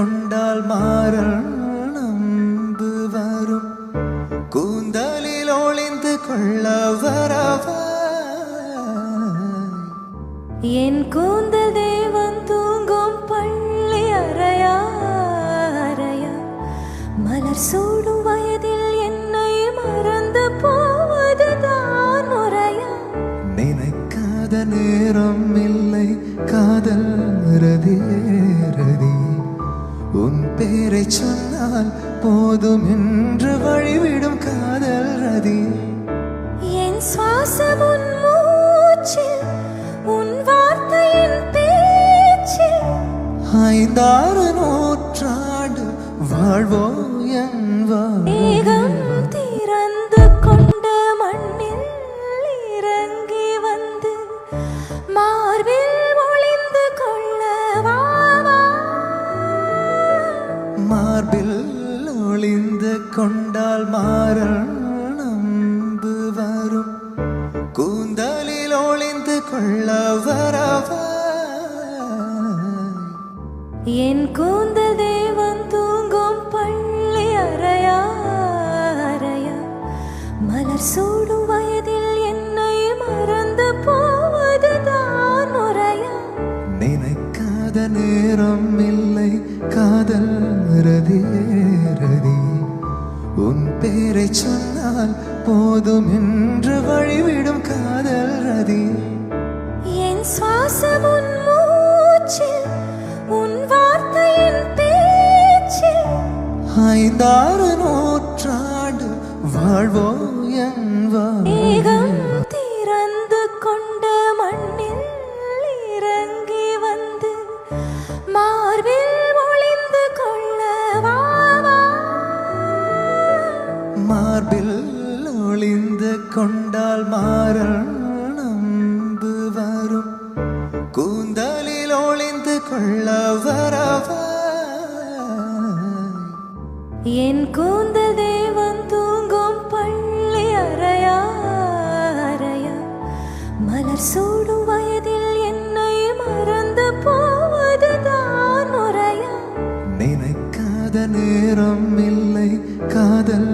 கொண்டால் மாறல் நம்பு வரும் கூந்தலில் ஒளிந்து கொள்ள வரவா என் கூந்தல் தேவன் தூங்கும் பள்ளி அறையா அறையா மலர் சூடும் வயதில் என்னை மறந்து போவதுதான் முறையா நினைக்காத நேரம் இல்லை காதல் ரதியே ரதி உன் பேரை சொன்னால் போதும் என்று வழிவிடும் காதல் ரதி என் சுவாசம் உன் மூச்சில் உன் வார்த்தையின் பேச்சில் 5-6 நூற்றாண்டு வாழ்வோ என் மேகம் திறந்து கொண்ட மண்ணில் இறங்கி வந்து மார்பில் ஒளிந்து கொள்ள வா வா. மார்பில் ஒளிந்து கொண்டால் மாறல் நம்பு வரும் கூந்தலில் ஒளிந்து கொள்ள வரவா என் கூந்தல் தேவன் தூங்கும் பள்ளி அறையா அறையா மலர் சூடும் வயதில் என்னை மறந்து போவதுதான் முறையா நினைக்காத நேரம் இல்லை காதல் ரதியே ரதி உன் பேரை சொன்னால் போதும் என்று வழிவிடும் காதல் ரதி என் சுவாசம் உன் மூச்சில் உன் வார்த்தையின் பேச்சில் 5-6 நூற்றாண்டு வாழ்வோ என் மேகம் திறந்து கொண்ட மண்ணில் இறங்கி வந்து மார்பில் ஒளிந்து கொள்ள வா வா. மார்பில் ஒளிந்து கொண்டால் மாறல் நம்பு வரும் கூந்தலில் ஒளிந்து கொள்ள வரவா என் கூந்தல் தேவன் தூங்கும் பள்ளி அறையா அறையா மலர் சூடும் வயதில் என்னை மறந்து போவதுதான் முறையா நினைக்காத நேரம் இல்லை காதல்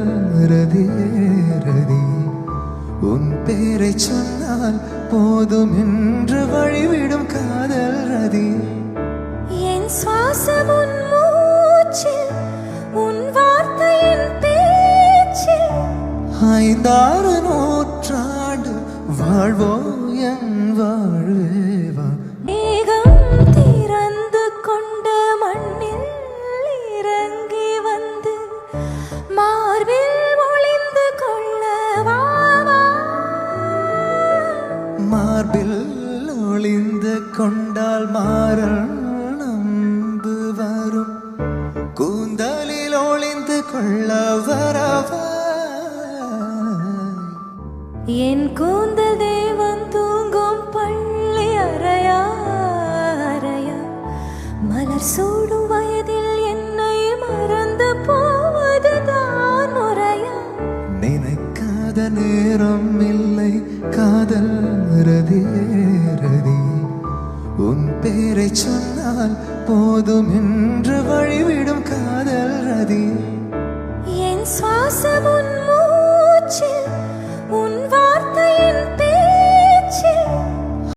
ரதியே ரதி உன் பேரை சொன்னால் போதும் என்று வழிவிடும் காதல் ரதி என் சுவாசம் உன் மூச்சில் உன் வார்த்தையின் பேச்சில் 5-6 நூற்றாண்டு வாழ்வோ என் வாழ்வேவா மேகம் திறந்து கொண்ட மண்ணில் இறங்கி வந்து மார்பில் ஒளிந்து கொள்ள வா வா. மார்பில் ஒளிந்து கொண்டால் மாறல் நம்பு வரும் கூந்தலில் ஒளிந்து கொள்ள வரவா என் கூந்தல் தேவன் தூங்கும் பள்ளி அறையா அறையா மலர் சூடும் வயதில் என்னை மறந்து போவதுதான் முறையா நினைக்காத நேரம் இல்லை காதல் ரதியே ரதி உன் பேரை சொன்னால் போதும் என்று வழிவிடும் காதல் ரதி என் சுவாசம்